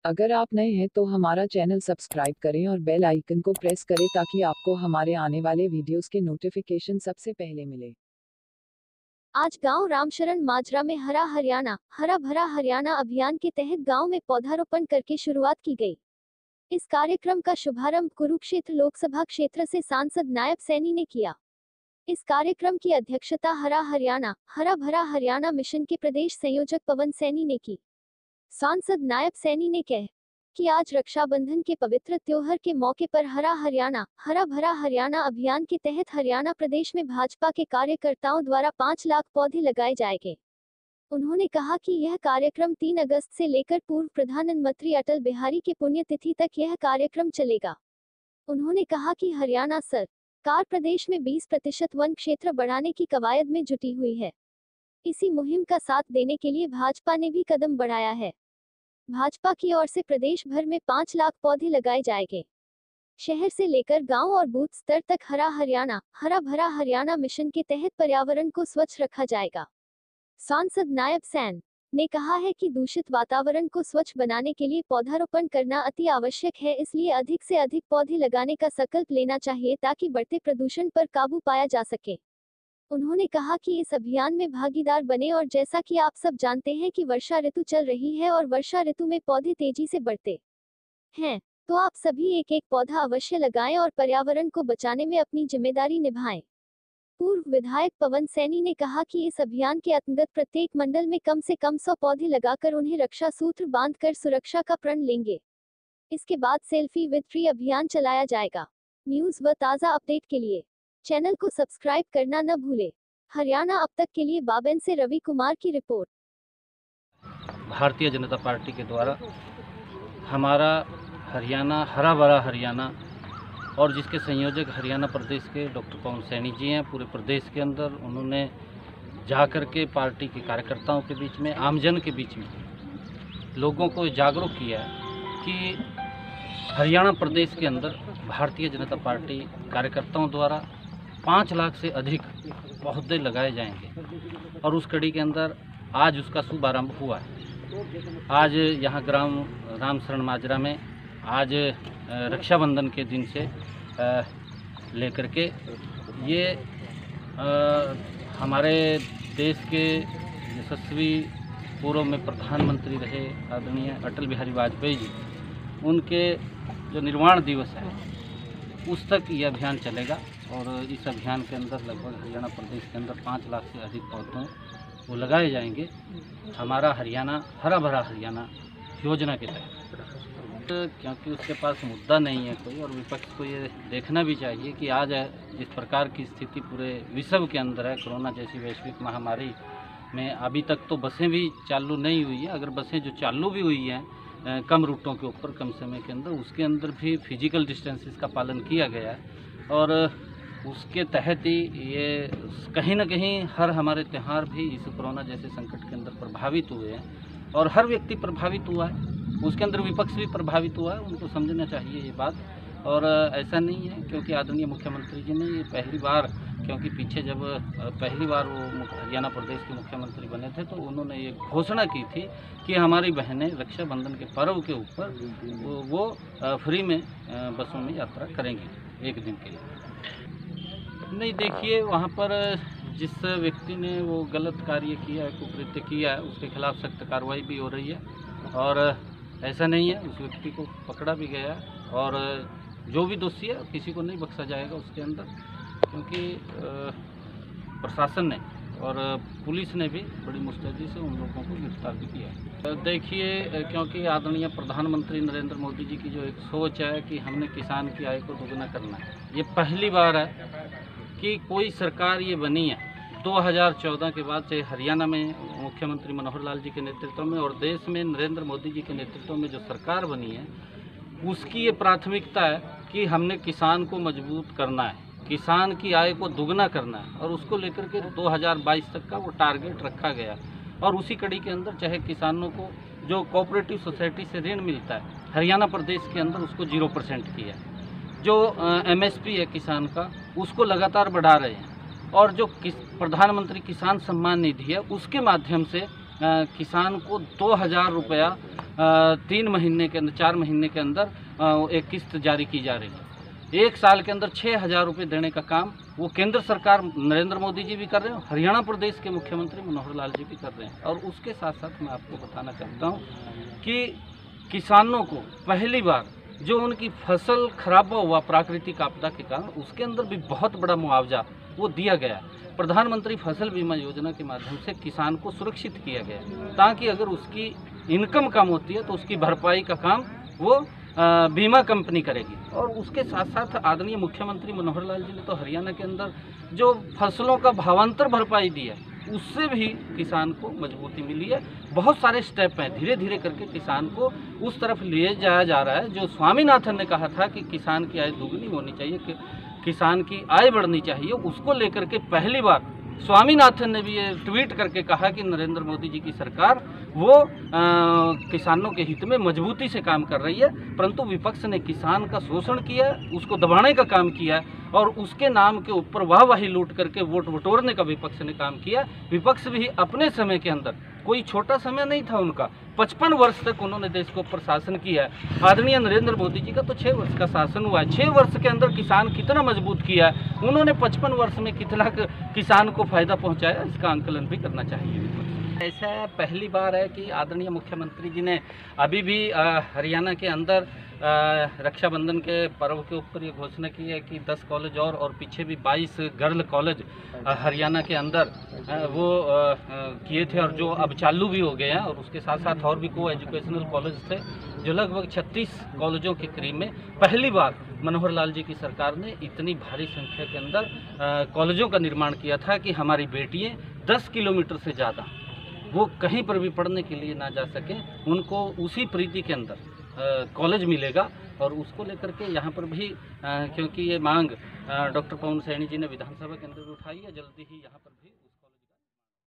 अगर आप नए हैं तो हमारा चैनल सब्सक्राइब करें और बेल आइकन को प्रेस करें ताकि आपको हमारे आने वाले वीडियोस के नोटिफिकेशन सबसे पहले मिले। आज गांव रामशरण माजरा में हरा हरियाणा हरा भरा हरियाणा अभियान के तहत गांव में पौधारोपण करके शुरुआत की गई। इस कार्यक्रम का शुभारंभ कुरुक्षेत्र लोकसभा क्षेत्र से सांसद नायब सैनी ने किया। इस कार्यक्रम की अध्यक्षता हरा भरा हरियाणा मिशन के प्रदेश संयोजक पवन सैनी ने की। सांसद नायब सैनी ने कहा कि आज रक्षाबंधन के पवित्र त्योहार के मौके पर हरा भरा हरियाणा अभियान के तहत हरियाणा प्रदेश में भाजपा के कार्यकर्ताओं द्वारा 5 लाख पौधे लगाए जाएंगे। उन्होंने कहा कि यह कार्यक्रम 3 अगस्त से लेकर पूर्व प्रधानमंत्री अटल बिहारी की पुण्यतिथि तक यह कार्यक्रम चलेगा। उन्होंने कहा कि हरियाणा सरकार प्रदेश में 20% वन क्षेत्र बढ़ाने की कवायद में जुटी हुई है। इसी मुहिम का साथ देने के लिए भाजपा ने भी कदम बढ़ाया है। भाजपा की ओर से प्रदेश भर में 5 लाख पौधे लगाए जाएंगे। शहर से लेकर गांव और बूथ स्तर तक हरा भरा हरियाणा मिशन के तहत पर्यावरण को स्वच्छ रखा जाएगा। सांसद नायब सैन ने कहा है कि दूषित वातावरण को स्वच्छ बनाने के लिए पौधारोपण करना अति आवश्यक है, इसलिए अधिक से अधिक पौधे लगाने का संकल्प लेना चाहिए ताकि बढ़ते प्रदूषण पर काबू पाया जा सके। उन्होंने कहा कि इस अभियान में भागीदार बने और जैसा कि आप सब जानते हैं कि वर्षा ऋतु चल रही है और वर्षा ऋतु में पौधे तेजी से बढ़ते हैं, तो आप सभी एक एक पौधा अवश्य लगाएं और पर्यावरण को बचाने में अपनी जिम्मेदारी निभाएं। पूर्व विधायक पवन सैनी ने कहा कि इस अभियान के अंतर्गत प्रत्येक मंडल में कम से कम 100 पौधे लगाकर उन्हें रक्षा सूत्र बांधकर सुरक्षा का प्रण लेंगे। इसके बाद सेल्फी विद ट्री अभियान चलाया जाएगा। न्यूज़ व ताज़ा अपडेट के लिए चैनल को सब्सक्राइब करना न भूलें। हरियाणा अब तक के लिए बाबेन से रवि कुमार की रिपोर्ट। भारतीय जनता पार्टी के द्वारा हमारा हरियाणा हरा भरा हरियाणा और जिसके संयोजक हरियाणा प्रदेश के डॉक्टर पवन सैनी जी हैं, पूरे प्रदेश के अंदर उन्होंने जा कर के पार्टी के कार्यकर्ताओं के बीच में, आमजन के बीच में लोगों को जागरूक किया है कि हरियाणा प्रदेश के अंदर भारतीय जनता पार्टी कार्यकर्ताओं द्वारा 5 लाख से अधिक पौधे लगाए जाएंगे और उस कड़ी के अंदर आज उसका शुभारंभ हुआ है। आज यहाँ ग्राम रामशरण माजरा में आज रक्षाबंधन के दिन से लेकर के ये हमारे देश के यशस्वी पूर्व में प्रधानमंत्री रहे आदरणीय अटल बिहारी वाजपेयी जी, उनके जो निर्वाण दिवस है उस तक ये अभियान चलेगा और इस अभियान के अंदर लगभग हरियाणा प्रदेश के अंदर 5 लाख से अधिक पौधों वो लगाए जाएंगे हमारा हरियाणा हरा भरा हरियाणा योजना के तहत। क्योंकि उसके पास मुद्दा नहीं है कोई और विपक्ष को ये देखना भी चाहिए कि आज जिस प्रकार की स्थिति पूरे विश्व के अंदर है, कोरोना जैसी वैश्विक महामारी में अभी तक तो बसें भी चालू नहीं हुई है। अगर बसें जो चालू भी हुई हैं कम रूटों के ऊपर कम समय के अंदर, उसके अंदर भी फिजिकल डिस्टेंसेस का पालन किया गया है और उसके तहत ही ये कहीं ना कहीं हर हमारे त्यौहार भी इस कोरोना जैसे संकट के अंदर प्रभावित हुए हैं और हर व्यक्ति प्रभावित हुआ है, उसके अंदर विपक्ष भी प्रभावित हुआ है। उनको समझना चाहिए ये बात। और ऐसा नहीं है क्योंकि आदरणीय मुख्यमंत्री जी ने ये पहली बार, क्योंकि पीछे जब पहली बार वो हरियाणा प्रदेश के मुख्यमंत्री बने थे तो उन्होंने ये घोषणा की थी कि हमारी बहनें रक्षाबंधन के पर्व के ऊपर वो फ्री में बसों में यात्रा करेंगी 1 दिन के लिए। नहीं, देखिए वहाँ पर जिस व्यक्ति ने वो गलत कार्य किया है, कुकृत्य किया है, उसके खिलाफ सख्त कार्रवाई भी हो रही है और ऐसा नहीं है, उस व्यक्ति को पकड़ा भी गया है और जो भी दोषी है किसी को नहीं बख्शा जाएगा उसके अंदर, क्योंकि प्रशासन ने और पुलिस ने भी बड़ी मुस्तैदी से उन लोगों को गिरफ्तार भी किया है। देखिए, क्योंकि आदरणीय प्रधानमंत्री नरेंद्र मोदी जी की जो एक सोच है कि हमने किसान की आय को दोगुना करना है, ये पहली बार है कि कोई सरकार ये बनी है 2014 के बाद, चाहे हरियाणा में मुख्यमंत्री मनोहर लाल जी के नेतृत्व में और देश में नरेंद्र मोदी जी के नेतृत्व में जो सरकार बनी है उसकी ये प्राथमिकता है कि हमने किसान को मजबूत करना है, किसान की आय को दुगना करना है और उसको लेकर के 2022 तक का वो टारगेट रखा गया। और उसी कड़ी के अंदर चाहे किसानों को जो कोऑपरेटिव सोसाइटी से ऋण मिलता है हरियाणा प्रदेश के अंदर उसको 0% किया, जो MSP है किसान का उसको लगातार बढ़ा रहे हैं और जो प्रधानमंत्री किसान सम्मान निधि है उसके माध्यम से किसान को 2000 रुपया 3 महीने के अंदर 4 महीने के अंदर एक किस्त जारी की जा रही है। 1 साल के अंदर 6,000 रुपये देने का काम वो केंद्र सरकार नरेंद्र मोदी जी भी कर रहे हैं, हरियाणा प्रदेश के मुख्यमंत्री मनोहर लाल जी भी कर रहे हैं। और उसके साथ साथ मैं आपको बताना चाहता हूँ कि किसानों को पहली बार जो उनकी फसल खराब हुआ प्राकृतिक आपदा के कारण, उसके अंदर भी बहुत बड़ा मुआवजा वो दिया गया। प्रधानमंत्री फसल बीमा योजना के माध्यम से किसान को सुरक्षित किया गया, ताकि अगर उसकी इनकम कम होती है तो उसकी भरपाई का काम वो बीमा कंपनी करेगी। और उसके साथ साथ आदरणीय मुख्यमंत्री मनोहर लाल जी ने तो हरियाणा के अंदर जो फसलों का भावांतर भरपाई दी है, उससे भी किसान को मजबूती मिली है। बहुत सारे स्टेप हैं, धीरे धीरे करके किसान को उस तरफ ले जाया जा रहा है जो स्वामीनाथन ने कहा था कि किसान की आय दोगुनी होनी चाहिए, कि किसान की आय बढ़नी चाहिए। उसको लेकर के पहली बार स्वामीनाथन ने भी ये ट्वीट करके कहा कि नरेंद्र मोदी जी की सरकार वो किसानों के हित में मजबूती से काम कर रही है, परंतु विपक्ष ने किसान का शोषण किया, उसको दबाने का काम किया और उसके नाम के ऊपर वाहवाही लूट करके वोट बटोरने का विपक्ष ने काम किया। विपक्ष भी अपने समय के अंदर, कोई छोटा समय नहीं था उनका, 55 वर्ष तक उन्होंने देश को प्रशासन किया है। आदरणीय नरेंद्र मोदी जी का तो 6 वर्ष का शासन हुआ है। 6 वर्ष के अंदर किसान कितना मजबूत किया है, उन्होंने 55 वर्ष में कितना किसान को फायदा पहुंचाया, इसका आंकलन भी करना चाहिए। ऐसा पहली बार है कि आदरणीय मुख्यमंत्री जी ने अभी भी हरियाणा के अंदर रक्षाबंधन के पर्व के ऊपर ये घोषणा की है कि 10 कॉलेज और पीछे भी 22 गर्ल कॉलेज हरियाणा के अंदर वो किए थे और जो अब चालू भी हो गए हैं। और उसके साथ साथ और भी को एजुकेशनल कॉलेज थे जो लगभग 36 कॉलेजों के करीब में पहली बार मनोहर लाल जी की सरकार ने इतनी भारी संख्या के अंदर कॉलेजों का निर्माण किया था कि हमारी बेटियाँ 10 किलोमीटर से ज़्यादा वो कहीं पर भी पढ़ने के लिए ना जा सकें, उनको उसी प्रीति के अंदर कॉलेज मिलेगा। और उसको लेकर के यहाँ पर भी क्योंकि ये मांग डॉक्टर पवन सैनी जी ने विधानसभा के अंदर उठाई है, जल्दी ही यहाँ पर भी